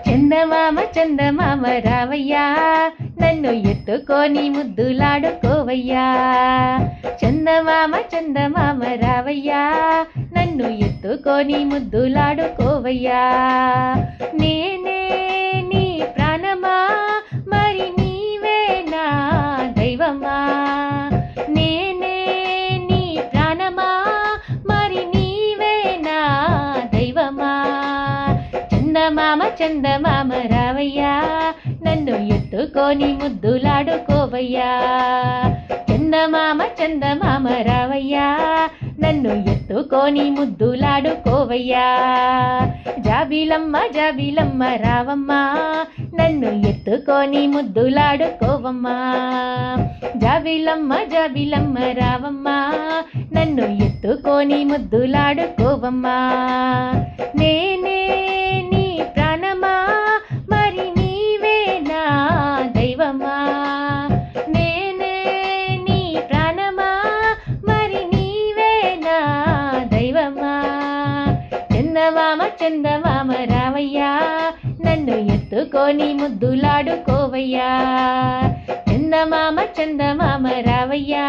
చందమామ చందమామ రావయ్యా, నన్ను ఎత్తుకొని ముద్దులాడుకోవయ్యా. చందమామ చందమామ రావయ్యా, నన్ను ఎత్తుకొని ముద్దులాడుకోవయ్యా. నేనే నీ ప్రాణమా, మరి నీవే నా దైవమా. నేనే నీ ప్రాణమా, మరి నీవే నా దైవమా. చందమామ చందమామ రావయ్యా, నన్ను ఎత్తుకొని ముద్దులాడుకోవయ్యా. చందమామ చందమామ రావయ్యా, నన్ను ఎత్తుకొని ముద్దులాడుకోవయ్యా. జాబిలమ్మ జాబిలమ్మ రావమ్మా, నన్ను ఎత్తుకొని ముద్దులాడుకోవమ్మా. జాబిలమ్మ జాబిలమ్మ రావమ్మా, నన్ను ఎత్తుకొని ముద్దులాడుకోవమ్మా. నేనే నీ ప్రాణమా, మరి నీవే నా దైవమా. నేనే నీ ప్రాణమా, మరి నీవే నా దైవమా. చందమామ చందమామ రావయ్యా, నన్ను ఎత్తుకొని ముద్దులాడుకోవయ్యా. చందమామ చందమామ రావయ్యా,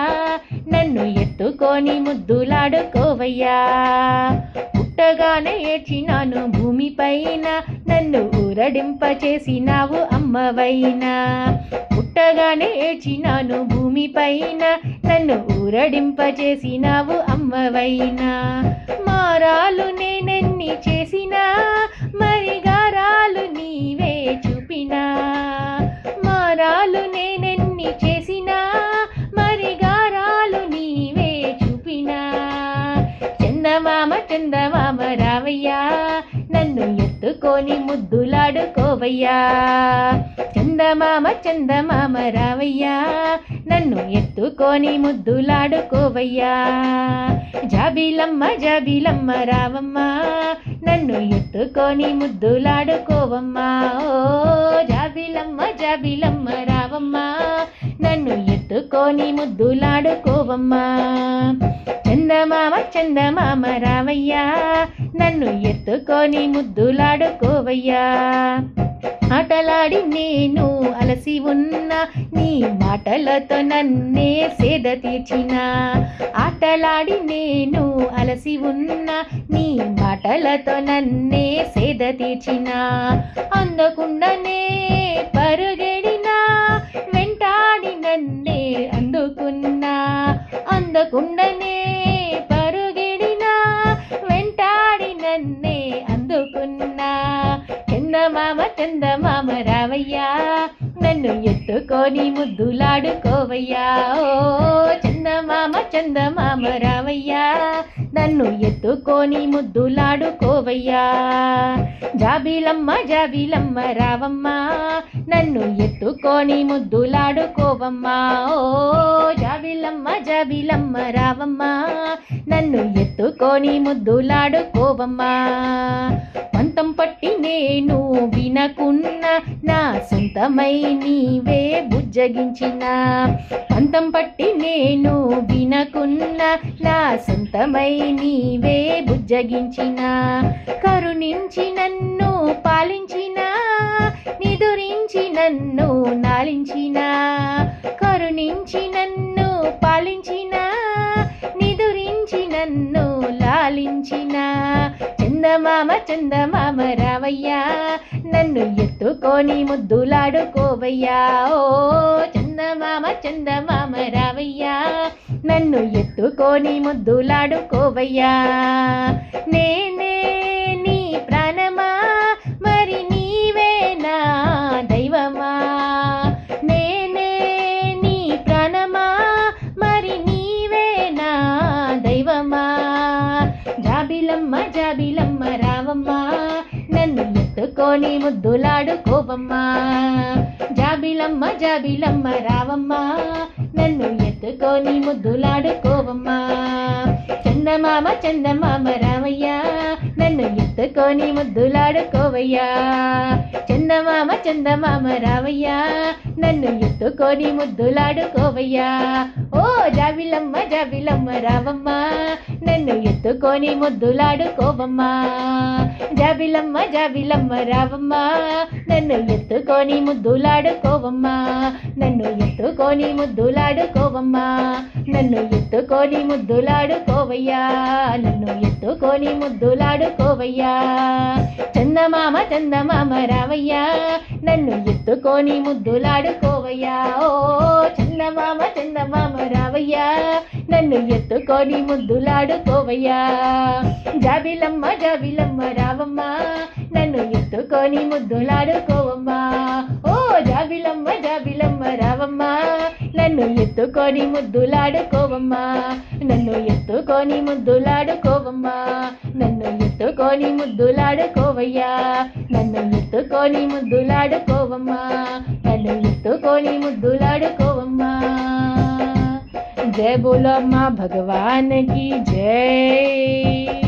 నన్ను ఎత్తుకొని ముద్దులాడుకోవయ్యా. పుట్టగానే ఏడ్చినాను భూమిపైన, నన్ను ఊరడింపచేసినావు అమ్మవైనా. పుట్టగానే ఏడ్చినాను భూమిపైన, నన్ను ఊరడింపచేసినావు అమ్మవైనా. మారాలు నేనెన్ని చేసినా, మరి గారాలు నీవే చూపినా. మారాలు నేనెన్ని చేసినా, మరి గారాలు నీవే చూపినా. చందమామ చందమామ రావయ్యా, నన్ను ఎత్తుకొని ముద్దులాడుకోవయ్యా. చందమామ చందమామ రావయ్యా, నన్ను ఎత్తుకొని ముద్దులాడుకోవయ్యా. జాబిలమ్మ జాబిలమ్మ రావమ్మా, నన్ను ఎత్తుకొని ముద్దులాడుకోవమ్మా. ఓ జాబిలమ్మ జాబిలమ్మ రావమ్మా, నన్ను ఎత్తుకొని ముద్దులాడుకోవమ్మా. చందమామ చందమామ రావయ్యా, నన్ను ఎత్తుకొని ముద్దులాడుకోవయ్యా. ఆటలాడి నేను అలసి ఉన్నా, నీ మాటలతో నన్నే సేద తీర్చిన. ఆటలాడి నేను అలసి ఉన్నా, నీ మాటలతో నన్నే సేద తీర్చిన. అందకుండానే పరుగెడినా, వెంటాడి నన్నే అందుకున్నా. అందకుండానే పరుగెడినా, వెంటాడి నన్నే అందుకున్నా. చందమామ చందమామ రావయ్యా, నన్ను ఎత్తుకొని ముద్దులాడుకోవయ్యా. ఓ చందమామ చందమామ రావయ్యా, నన్ను ఎత్తుకొని ముద్దులాడుకోవయ్యా. జాబిలమ్మ జాబిలమ్మ రావమ్మా, నన్ను ఎత్తుకొని ముద్దులాడుకోవమ్మా. ఓ జాబిలమ్మ జాబిలమ్మ రావమ్మా, నన్ను ఎత్తుకొని ముద్దులాడుకోవమ్మా. పంతం పట్టి నేను వినకున్నా, నా సొంతమై నీవే బుజ్జగించిన. పంతం పట్టి నేను వినకున్నా, నా సొంతమై నీవే బుజ్జగించిన. కరుణించి నన్ను పాలించిన, నిదురించి నన్ను నాలించిన. కరుణించి నన్ను పాలించిన, నిదురించి నన్ను లాలించిన. చందమామ చందమామ రావయ్యా, నన్ను ఎత్తుకొని ముద్దులాడుకోవయ్యా. ఓ చందమామ చందమామ రావయ్యా, నన్ను ఎత్తుకొని ముద్దులాడుకోవయ్యా. నేనే నీ ప్రాణమా, మరి నీవే నా దైవమా. నేనే నీ ప్రాణమా, మరి నీవే నా దైవమా. జాబిలమ్మ జాబిలమ్మ రావమ్మా, నన్ను ఎత్తుకొని ముద్దులాడుకోవమ్మా. జాబిలమ్మ జాబిలమ్మ రావమ్మా, నన్ను ఎత్తుకొని ముద్దులాడుకోవమ్మా. చందమామ చందమామ రావయ్యా, నన్ను ఎత్తుకొని ముద్దులాడుకోవయ్యా. చందమామ చందమామ రావయ్యా, నన్ను ఎత్తుకొని ముద్దులాడుకోవయ్యా. ఓ జాబిలమ్మ జాబిలమ్మ రావమ్మ నన్ను ఎత్తుకొని ముద్దులాడుకోవమ్మా జాబిలమ్మ జాబిలమ్మ రావమ్మ నన్ను ఎత్తుకొని ముద్దులాడుకోవమ్మా నన్ను ఎత్తుకొని ముద్దులాడుకోవమ్మా నన్ను ఎత్తుకొని ముద్దులాడుకోవయ్యా నన్ను ఎత్తుకొని ముద్దులాడుకోవయ్యా చందమామ చందమామ రావయ్యా నన్ను ఎత్తుకొని ముద్దులాడుకోవయ్యా ఓ చందమామ చందమామ రావయ్యా నన్ను ఎత్తుకొని ముద్దులాడుకోవయ్యా జాబిలమ్మ జాబిలమ్మ రావమ్మ నన్ను ఎత్తుకొని ముద్దులాడుకోవమ్మా ఓ జాబిలమ్మ జాబిలమ్మ రావమ్మ నన్ను ఎత్తుకొని ముద్దులాడుకోవమ్మా నన్ను ఎత్తుకొని ముద్దులాడుకోవమ్మా నన్ను ఎత్తుకొని ముద్దులాడుకోవయ్యా నన్ను ఎత్తుకొని ముద్దులాడుకోవమ్మా నన్ను ఎత్తుకొని ముద్దులాడుకోవమ్మా जय बोलो माँ भगवान की जय।